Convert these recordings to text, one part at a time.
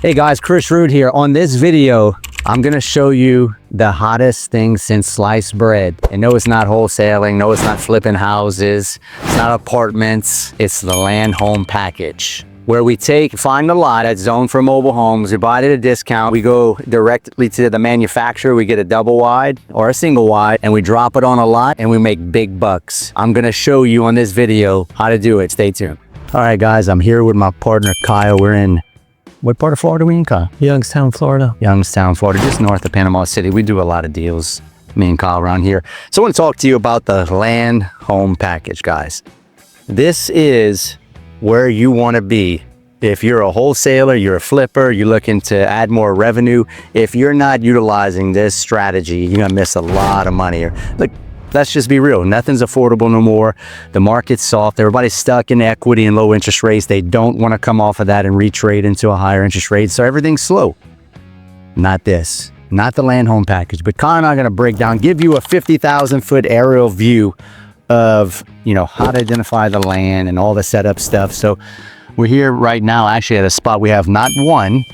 Hey guys, Chris Rood here. On this video, I'm gonna show you the hottest thing since sliced bread. And no, it's not wholesaling. No, it's not flipping houses. It's not apartments. It's the land home package, where we find a lot that's zoned for mobile homes. We buy it at a discount. We go directly to the manufacturer. We get a double wide or a single wide, and we drop it on a lot, and we make big bucks. I'm gonna show you on this video how to do it. Stay tuned. All right, guys, I'm here with my partner, Kyle. We're in, what part of Florida are we in, Kyle? Youngstown, Florida. Youngstown, Florida, just north of Panama City. We do a lot of deals, me and Kyle, around here. So I want to talk to you about the land home package, guys. This is where you want to be. If you're a wholesaler, you're a flipper, you're looking to add more revenue. If you're not utilizing this strategy, you're gonna miss a lot of money here. Look, let's just be real. Nothing's affordable no more. The market's soft. Everybody's stuck in equity and low interest rates. They don't want to come off of that and retrade into a higher interest rate. So everything's slow. Not this, not the land home package. But Kyle and I are gonna break down, give you a 50,000 foot aerial view of, how to identify the land and all the setup stuff. So we're here right now actually at a spot we have not one,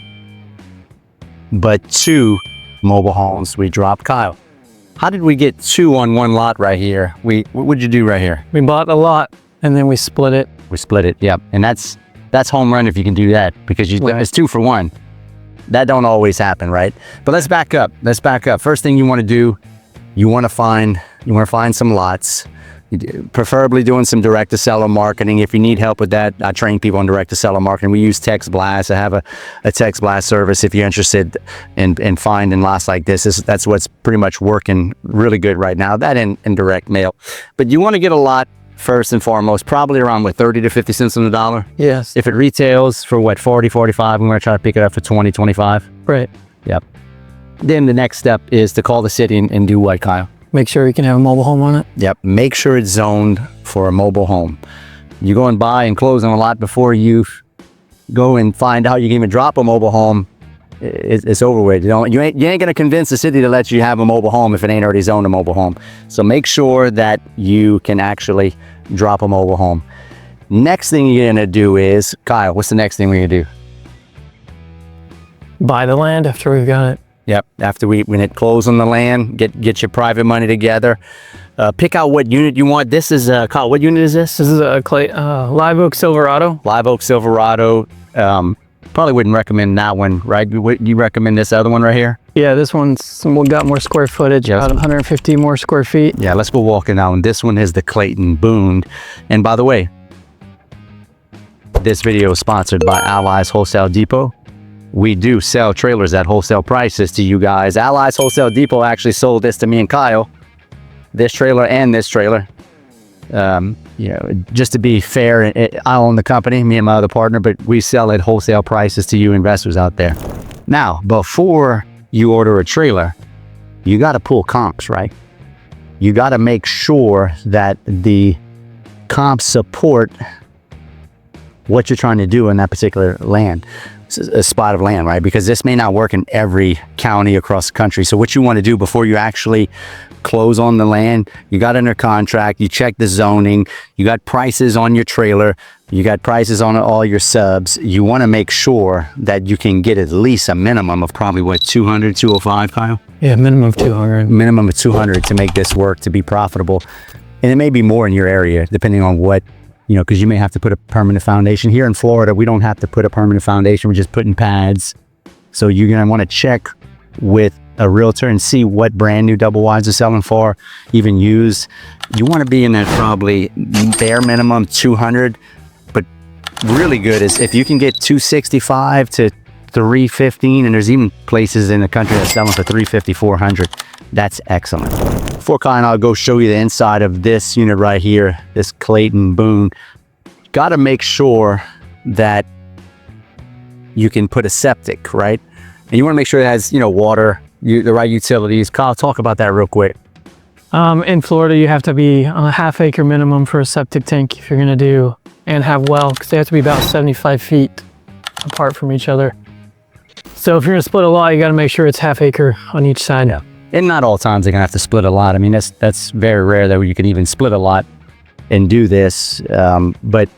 but two mobile homes. We dropped Kyle. How did we get two on one lot right here? What would you do right here? We bought a lot and then we split it. We split it, yep. And that's home run if you can do that, because it's 2 for 1. That don't always happen, right? But let's back up. First thing you want to do, you want to find some lots. Preferably doing some direct-to-seller marketing. If you need help with that, I train people on direct-to-seller marketing. We use text blast. I have a text blast service if you're interested in finding lots like this. That's what's pretty much working really good right now, that and direct mail. But you want to get a lot first and foremost, probably around 30 to 50 cents on the dollar. Yes. If it retails for 40, 45, I'm going to try to pick it up for 20, 25. Right. Yep. Then the next step is to call the city and do what, Kyle? Make sure you can have a mobile home on it. Yep, make sure it's zoned for a mobile home. You go and buy and close on a lot before you go and find out you can even drop a mobile home. It's over with. You ain't gonna convince the city to let you have a mobile home if it ain't already zoned a mobile home. So make sure that you can actually drop a mobile home. Next thing you're gonna do is, Kyle, what's the next thing we're gonna do? Buy the land after we've got it. Yep, after when it close on the land, get your private money together. Pick out what unit you want. This is, Kyle, what unit is this? This is a Live Oak Silverado. Live Oak Silverado. Probably wouldn't recommend that one, right? Would you recommend this other one right here? Yeah, this one's got more square footage, about 150 more square feet. Yeah, let's go walking now. And this one is the 𝐇𝐀𝐒𝐇𝐓𝐀𝐆𝐒. And by the way, this video is sponsored by Allies Wholesale Depot. We do sell trailers at wholesale prices to you guys. Allies Wholesale Depot actually sold this to me and Kyle, this trailer and this trailer. Just to be fair, I own the company, me and my other partner, but we sell at wholesale prices to you investors out there. Now, before you order a trailer, you got to pull comps, right? You got to make sure that the comps support what you're trying to do in that particular land. A spot of land, right? Because this may not work in every county across the country. So what you want to do before you actually close on the land, you got under contract, you check the zoning, you got prices on your trailer, you got prices on all your subs. You want to make sure that you can get at least a minimum of probably 200, 205, Kyle? Yeah, minimum of 200. Minimum of 200 to make this work, to be profitable. And it may be more in your area, depending on what, because you may have to put a permanent foundation. Here in Florida, we don't have to put a permanent foundation. We're just putting pads. So you're going to want to check with a realtor and see what brand new double wides are selling for, even used. You want to be in that probably bare minimum 200, but really good is if you can get 265 to 315, and there's even places in the country that's selling for 350, 400. That's excellent. Before Kyle and I'll go show you the inside of this unit right here, this 𝐇𝐀𝐒𝐿. Got to make sure that you can put a septic, right? And you want to make sure it has, water, the right utilities. Kyle, talk about that real quick. In Florida, you have to be on a half-acre minimum for a septic tank if you're going to do, and have well, because they have to be about 75 feet apart from each other. So if you're going to split a lot, you got to make sure it's half-acre on each side. Yeah. And not all times they're gonna have to split a lot. I mean, that's very rare that you can even split a lot and do this. But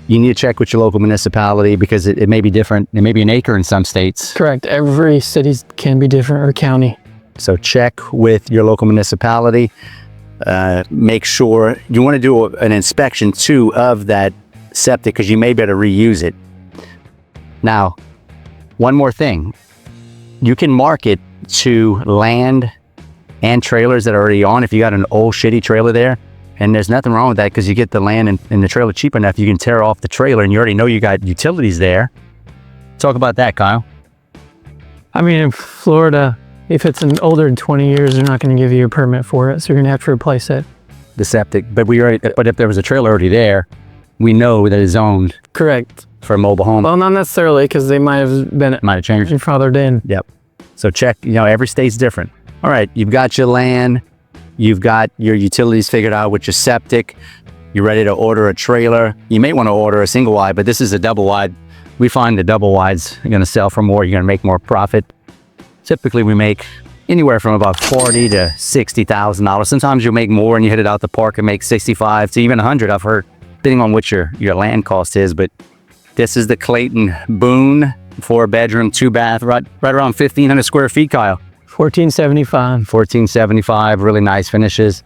you need to check with your local municipality because it may be different. It may be an acre in some states. Correct. Every city can be different, or county. So check with your local municipality. Make sure you want to do an inspection too of that septic because you may be able to reuse it. Now, one more thing. You can market to land and trailers that are already on. If you got an old shitty trailer there, and there's nothing wrong with that because you get the land and the trailer cheap enough, you can tear off the trailer and you already know you got utilities there. Talk about that, Kyle. I mean, in Florida, if it's older than 20 years, they're not going to give you a permit for it, so you're going to have to replace it. The septic, but if there was a trailer already there, we know that it's zoned. Correct. For a mobile home. Well, not necessarily, because they might have changed. Fathered in. Yep. So check. Every state's different. All right, you've got your land, you've got your utilities figured out with your septic. You're ready to order a trailer. You may want to order a single wide, but this is a double wide. We find the double wides are going to sell for more. You're going to make more profit. Typically, we make anywhere from about $40,000 to $60,000. Sometimes you'll make more and you hit it out the park and make 65 to even 100. I've heard, depending on what your land cost is. But this is the 𝐇𝐀𝐒𝐄 Boone, 4-bedroom, 2-bath, right around 1,500 square feet, Kyle. 1475. 1475, really nice finishes.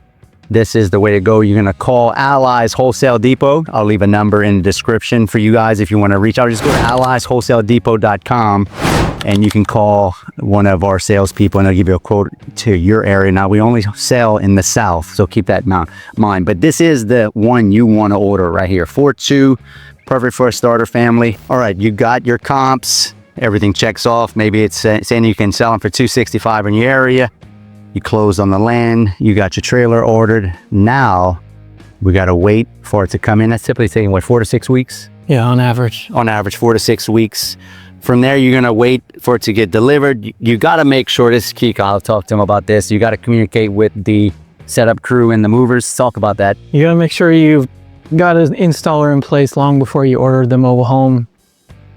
This is the way to go. You're going to call Allies Wholesale Depot. I'll leave a number in the description for you guys if you want to reach out. Just go to allieswholesaledepot.com and you can call one of our salespeople and they'll give you a quote to your area. Now, we only sell in the South, so keep that in mind. But this is the one you want to order right here. 4.2, perfect for a starter family. All right, you got your comps. Everything checks off. Maybe it's saying you can sell them for $265 in your area. You closed on the land. You got your trailer ordered. Now we got to wait for it to come in. That's typically taking, what, 4 to 6 weeks? Yeah, on average. On average, 4 to 6 weeks. From there, you're going to wait for it to get delivered. You got to make sure, this is key, I'll talk to him about this. You got to communicate with the setup crew and the movers. Talk about that. You got to make sure you've got an installer in place long before you order the mobile home,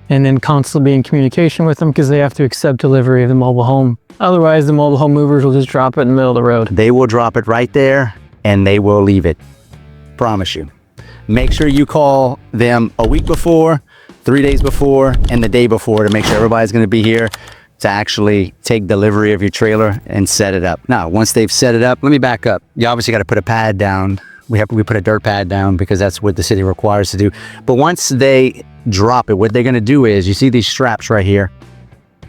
and then constantly be in communication with them because they have to accept delivery of the mobile home. Otherwise, the mobile home movers will just drop it in the middle of the road. They will drop it right there and they will leave it. Promise you. Make sure you call them a week before, 3 days before, and the day before to make sure everybody's going to be here to actually take delivery of your trailer and set it up. Now, once they've set it up, let me back up. You obviously got to put a pad down. We put a dirt pad down because that's what the city requires to do. But once they drop it, what they're going to do is, you see these straps right here,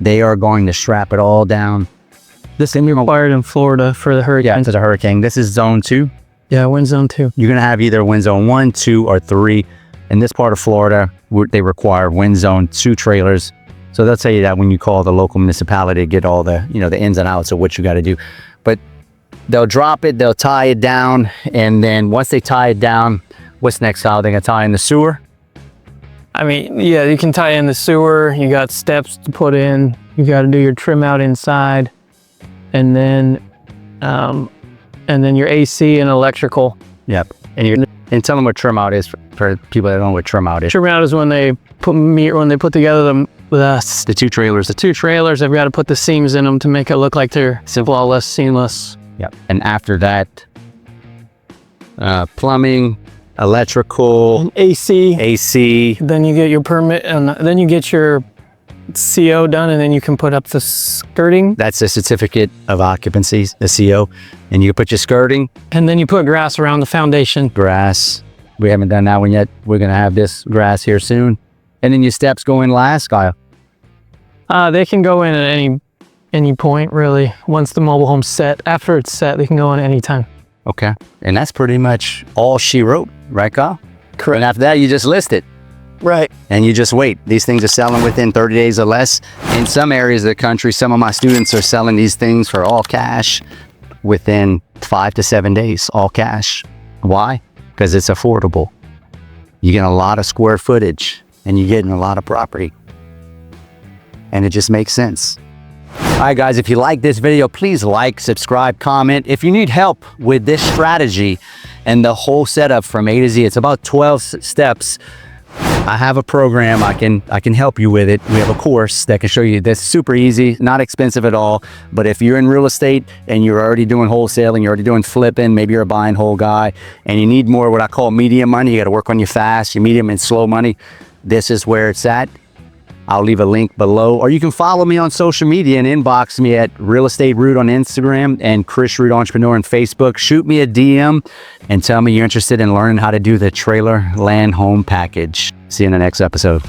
they are going to strap it all down. This is required in Florida for the hurricane. Yeah, for the hurricane. This is zone 2. Yeah, wind zone 2. You're going to have either wind zone 1, 2, or 3. In this part of Florida, they require wind zone 2 trailers. So they'll tell you that when you call the local municipality to get all the, the ins and outs of what you got to do. But they'll drop it, they'll tie it down, and then once they tie it down, what's next? How they're going to tie in the sewer? I mean, yeah, you can tie in the sewer. You got steps to put in. You got to do your trim out inside, and then your AC and electrical. Yep. And tell them what trim out is for people that don't know what trim out is. Trim out is when they put together the 2 trailers. The 2 trailers, they've got to put the seams in them to make it look like they're flawless, seamless. Yep. And after that, plumbing, electrical, AC. Then you get your permit, and then you get your CO done, and then you can put up the skirting. That's a certificate of occupancy, the CO. And you put your skirting. And then you put grass around the foundation. Grass. We haven't done that one yet. We're going to have this grass here soon. And then your steps go in last, Kyle. They can go in at any point, really. Once the mobile home's set, after it's set, they can go in any time. Okay. And that's pretty much all she wrote, right, Kyle? Correct. And after that, you just list it. Right. And you just wait. These things are selling within 30 days or less. In some areas of the country, some of my students are selling these things for all cash within 5 to 7 days, all cash. Why? Because it's affordable. You get a lot of square footage and you're getting a lot of property. And it just makes sense. All right, guys, if you like this video, please like, subscribe, comment. If you need help with this strategy and the whole setup from A to Z, it's about 12 steps. I have a program. I can help you with it. We have a course that can show you. That's super easy, not expensive at all. But if you're in real estate and you're already doing wholesaling, you're already doing flipping, maybe you're a buy and hold guy, and you need more what I call medium money, you got to work on your fast, your medium and slow money. This is where it's at. I'll leave a link below, or you can follow me on social media and inbox me at Real Estate Rood on Instagram and Chris Rood Entrepreneur on Facebook. Shoot me a DM and tell me you're interested in learning how to do the trailer land home package. See you in the next episode.